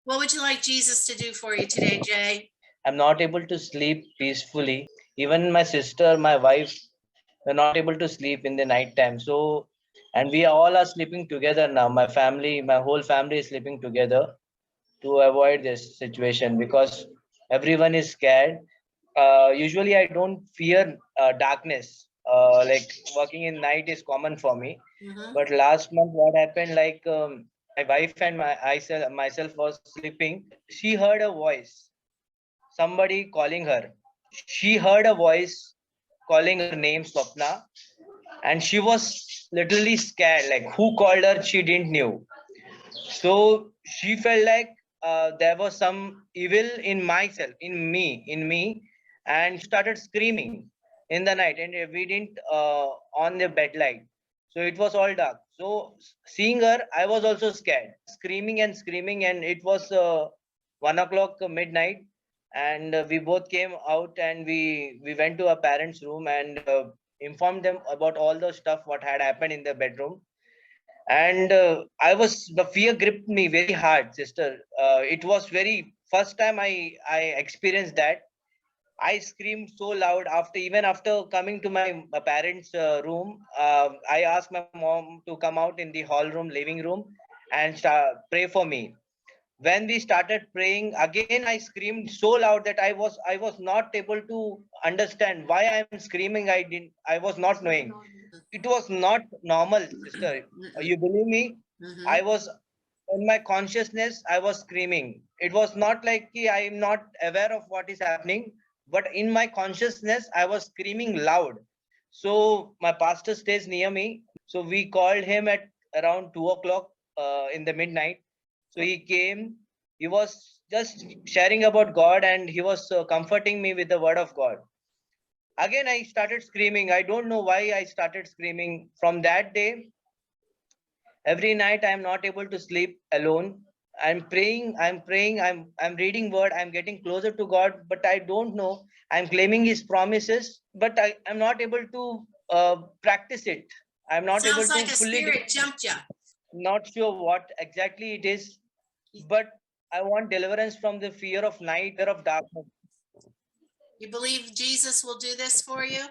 What would you like Jesus to do for you today, Jay? I'm not able to sleep peacefully. Even my sister, my wife, they're not able to sleep in the night time. So, and we all are sleeping together now. My family, my whole family is sleeping together to avoid this situation because everyone is scared. Usually, I don't fear darkness. Like working in night is common for me. But last month, what happened? Like my wife and myself was sleeping. She heard a voice, somebody calling her. She heard a voice calling her name, Swapna, and she was literally scared. Like who called her? She didn't knew. So she felt like there was some evil in myself, in me, and started screaming in the night. And we didn't on the bed light, so it was all dark. So seeing her, I was also scared, screaming, and it was 1 o'clock midnight, and we both came out and we went to our parents' room and informed them about all the stuff what had happened in the bedroom. And the fear gripped me very hard, sister. It was very first time I experienced that. I screamed so loud after, even after coming to my parents room. I asked my mom to come out in the hall room, living room, and pray for me. When we started praying again, I screamed so loud that I was not able to understand why I am screaming. I was not knowing. It was not normal, sister. You believe me? I was in my consciousness, I was screaming. It was not like I am not aware of what is happening, but in my consciousness I was screaming loud. So my pastor stays near me, so we called him at around 2 o'clock in the midnight. So he came. He was just sharing about God, and he was comforting me with the word of God. Again, I started screaming. I don't know why I started screaming. From that day, every night I am not able to sleep alone. I'm praying, I'm reading word, I'm getting closer to God, but I don't know. I'm claiming his promises, but I'm not able to practice it. I'm not able Sounds to like a fully spirit jumped you. not sure what exactly it is, but I want deliverance from the fear of night, fear of darkness. You believe Jesus will do this for you?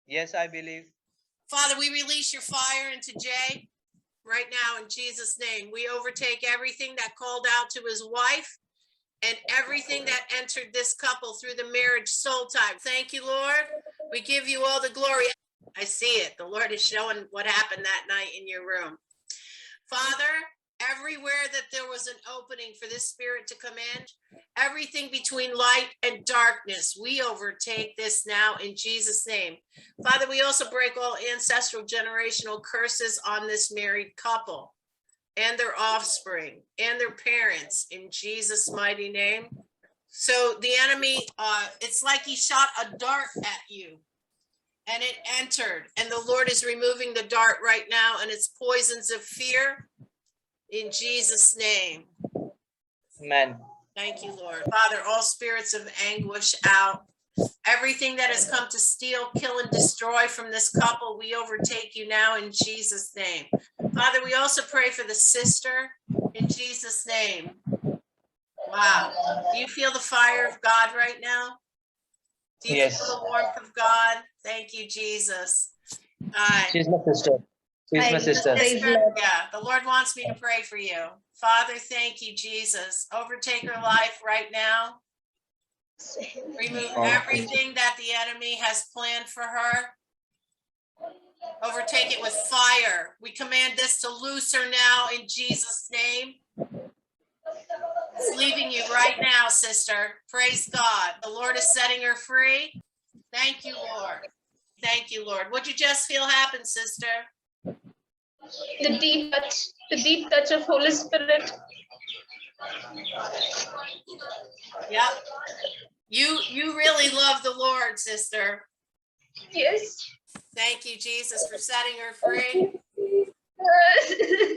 Yes, I believe. Father, we release your fire into Jay right now in Jesus' name. We overtake everything that called out to his wife and everything that entered this couple through the marriage soul tie. Thank you, Lord. We give you all the glory. I see it. The Lord is showing what happened that night in your room. Father, everywhere that there was an opening for this spirit to come in, everything between light and darkness, we overtake this now in Jesus' name. Father, we also break all ancestral generational curses on this married couple and their offspring and their parents in Jesus' mighty name. So the enemy, it's like he shot a dart at you and it entered, and the Lord is removing the dart right now, and it's poisons of fear in Jesus' name. Amen. Thank you, Lord. Father, all spirits of anguish out. Everything that has come to steal, kill, and destroy from this couple, we overtake you now in Jesus' name. Father, we also pray for the sister in Jesus' name. Wow. Do you feel the fire of God right now? Do you Yes. feel the warmth of God? Thank you, Jesus. She's my sister. She's my sister. Yeah, the Lord wants me to pray for you. Father, thank you, Jesus. Overtake her life right now. Remove everything that the enemy has planned for her. Overtake it with fire. We command this to loose her now in Jesus' name. It's leaving you right now, sister. Praise God. The Lord is setting her free. Thank you, Lord. Thank you, Lord. What'd you just feel happen, sister? The deep touch of Holy Spirit. Yep. You really love the Lord, sister. Yes. Thank you, Jesus, for setting her free.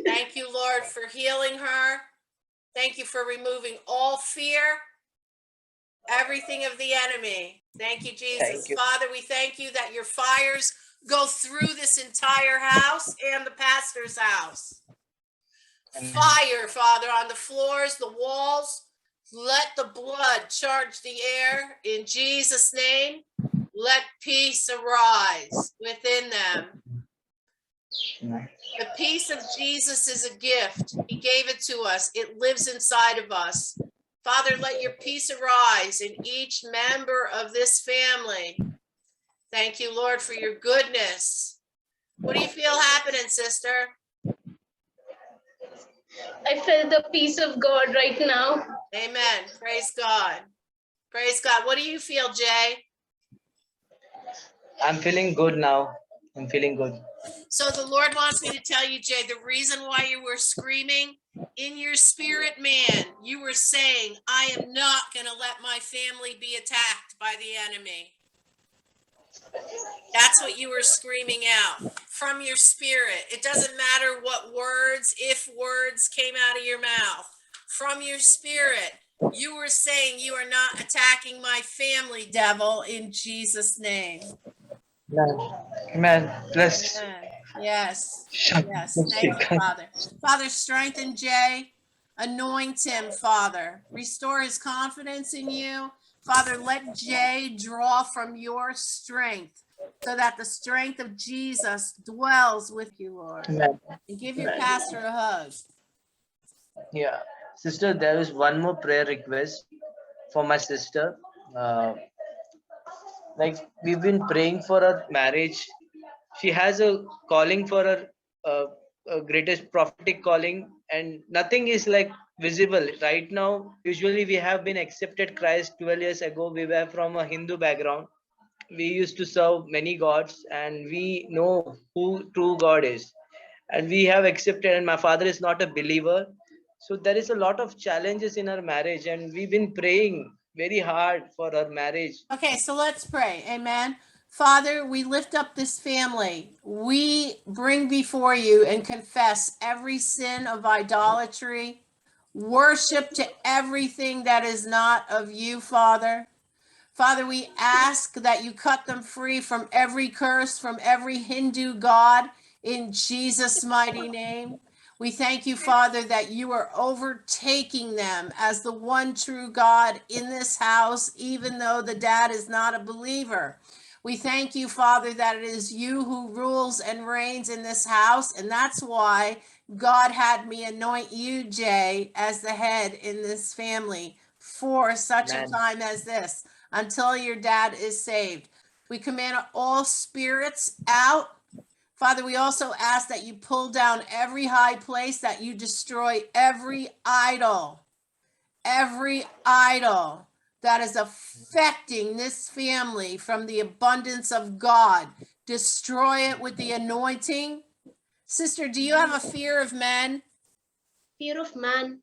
Thank you, Lord, for healing her. Thank you for removing all fear, everything of the enemy. Thank you, Jesus. Thank you. Father, we thank you that your fires go through this entire house and the pastor's house. fire, Father, on the floors, the walls. Let the blood charge the air in Jesus' name. Let peace arise within them. The peace of Jesus is a gift. He gave it to us. It lives inside of us. Father, let your peace arise in each member of this family. Thank you, Lord, for your goodness. What do you feel happening, sister? I feel the peace of God right now. Amen. Praise God. Praise God. What do you feel, Jay? I'm feeling good now. I'm feeling good. So the Lord wants me to tell you, Jay, the reason why you were screaming in your spirit, man, you were saying, I am not going to let my family be attacked by the enemy. That's what you were screaming out from your spirit. It doesn't matter what words, if words came out of your mouth. From your spirit, you were saying, you are not attacking my family, devil, in Jesus' name. Amen. Bless. Amen. Yes. Yes. Thank you, Father. Father, strengthen Jay. Anoint him, Father. Restore his confidence in you. Father, let Jay draw from your strength so that the strength of Jesus dwells with you, Lord. Amen. And give your pastor a hug. Yeah. Sister, there is one more prayer request for my sister. Like we've been praying for her marriage. She has a calling for her greatest prophetic calling, and nothing is like visible right now. Usually we have been accepted Christ 12 years ago. We were from a Hindu background. We used to serve many gods, and we know who true God is, and we have accepted, and my father is not a believer. So there is a lot of challenges in our marriage, and we've been praying very hard for our marriage. Okay, so let's pray. Amen. Father, we lift up this family. We bring before you and confess every sin of idolatry, worship to everything that is not of you, Father. Father, we ask that you cut them free from every curse, from every Hindu god, in Jesus' mighty name. We thank you, Father, that you are overtaking them as the one true God in this house, even though the dad is not a believer. We thank you, Father, that it is you who rules and reigns in this house, and that's why God had me anoint you, Jay, as the head in this family for such a Amen. time as this, until your dad is saved. We command all spirits out. Father, we also ask that you pull down every high place, that you destroy every idol that is affecting this family from the abundance of God. Destroy it with the anointing. Sister, do you have a fear of men? Fear of man.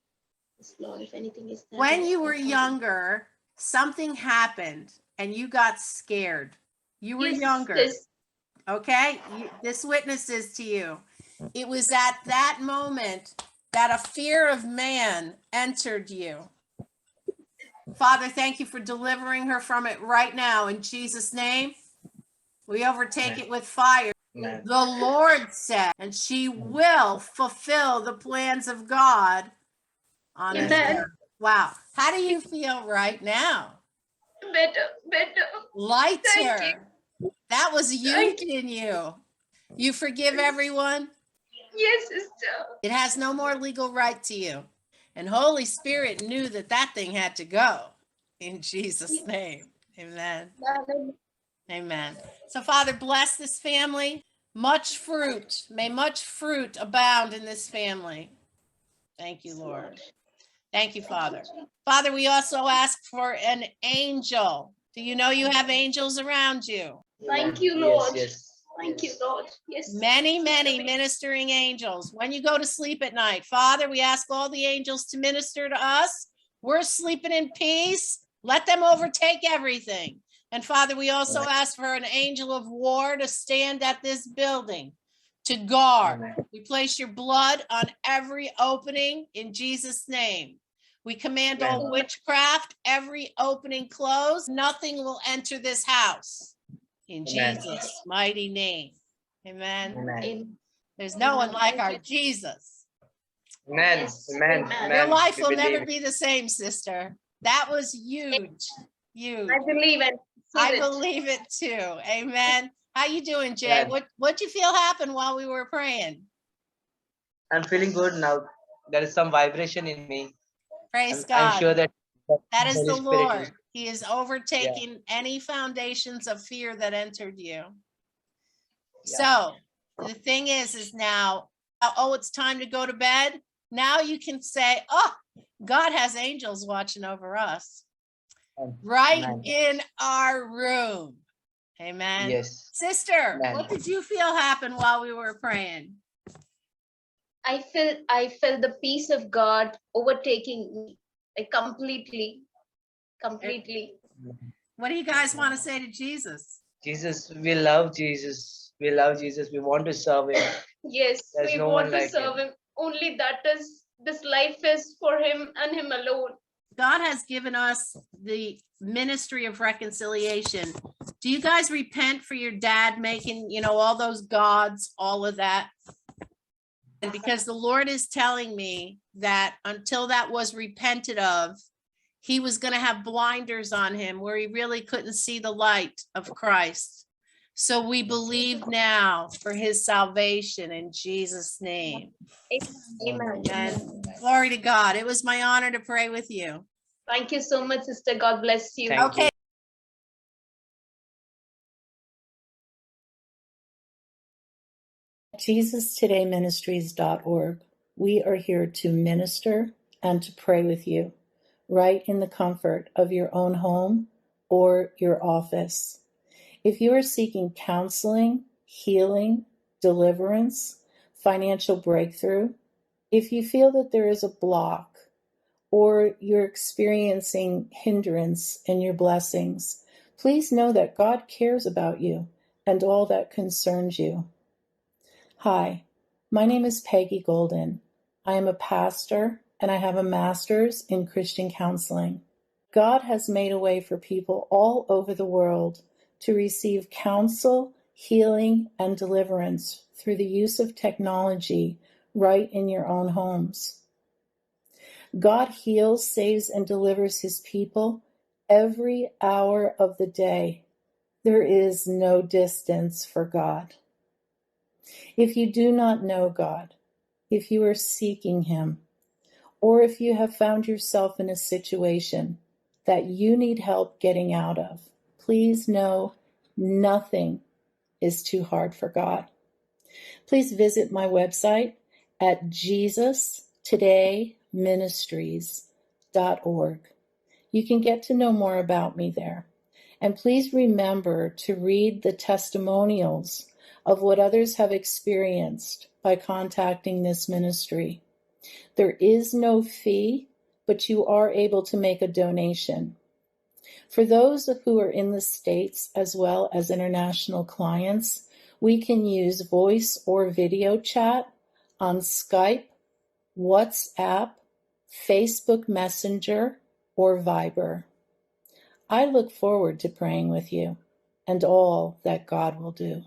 Yes, Lord, if anything is there, When yes, you were Lord. younger, something happened and you got scared. You were Yes, younger. yes. Okay, this witnesses to you. It was at that moment that a fear of man entered you. Father, thank you for delivering her from it right now in Jesus' name. We overtake it with fire. Amen. The Lord said, and she will fulfill the plans of God on this Amen. earth. Wow. How do you feel right now? Better. Lighter. Thank That was youth Thank you. in you. You forgive everyone. Yes, sister. It has no more legal right to you. And Holy Spirit knew that that thing had to go in Jesus' name. Amen. Amen. So Father, bless this family. Much fruit. May much fruit abound in this family. Thank you, Lord. Thank you, Father. Father, we also ask for an angel. Do you know you have angels around you? Thank you, Yes, Lord. yes. Thank you, Lord. Yes. Many ministering angels. When you go to sleep at night, Father, we ask all the angels to minister to us. We're sleeping in peace. Let them overtake everything. And Father, we also ask for an angel of war to stand at this building, to guard. Amen. We place your blood on every opening in Jesus' name. We command all witchcraft, every opening closed. Nothing will enter this house. In Amen. Jesus' mighty name. Amen. Amen. There's no one like our Jesus. Amen. Yes. Amen. Amen. Your Amen. life We will believe never it. be the same, sister. That was huge. Huge. I believe and I receive it. believe it too. Amen. How you doing, Jay? Amen. What'd you feel happened while we were praying? I'm feeling good now. There is some vibration in me. Praise I'm sure God. that That is Holy the Spirit Lord. is. He is overtaking any foundations of fear that entered you. Yeah. So the thing is now, oh, it's time to go to bed. Now you can say, oh, God has angels watching over us right Amen. in our room. Amen. Yes. Sister, Amen. what did you feel happen while we were praying? I felt the peace of God overtaking me, like completely. What do you guys want to say to Jesus? Jesus, we love Jesus. We love Jesus. We want to serve him. Yes, There's we no want one to like serve him. him. Only that is, this life is for him and him alone. God has given us the ministry of reconciliation. Do you guys repent for your dad making, all those gods, all of that? And because the Lord is telling me that until that was repented of, he was going to have blinders on him where he really couldn't see the light of Christ. So we believe now for his salvation in Jesus' name. Amen. And glory to God. It was my honor to pray with you. Thank you so much, sister. God bless you. Thank Okay. you. Jesus Today Ministries.org. We are here to minister and to pray with you, right in the comfort of your own home or your office. If you are seeking counseling, healing, deliverance, financial breakthrough, if you feel that there is a block or you're experiencing hindrance in your blessings, please know that God cares about you and all that concerns you. Hi, my name is Pegge Golden. I am a pastor and I have a master's in Christian counseling. God has made a way for people all over the world to receive counsel, healing, and deliverance through the use of technology right in your own homes. God heals, saves, and delivers his people every hour of the day. There is no distance for God. If you do not know God, if you are seeking him, or if you have found yourself in a situation that you need help getting out of, please know nothing is too hard for God. Please visit my website at JesusTodayMinistries.org. You can get to know more about me there. And please remember to read the testimonials of what others have experienced by contacting this ministry. There is no fee, but you are able to make a donation. For those who are in the States as well as international clients, we can use voice or video chat on Skype, WhatsApp, Facebook Messenger, or Viber. I look forward to praying with you and all that God will do.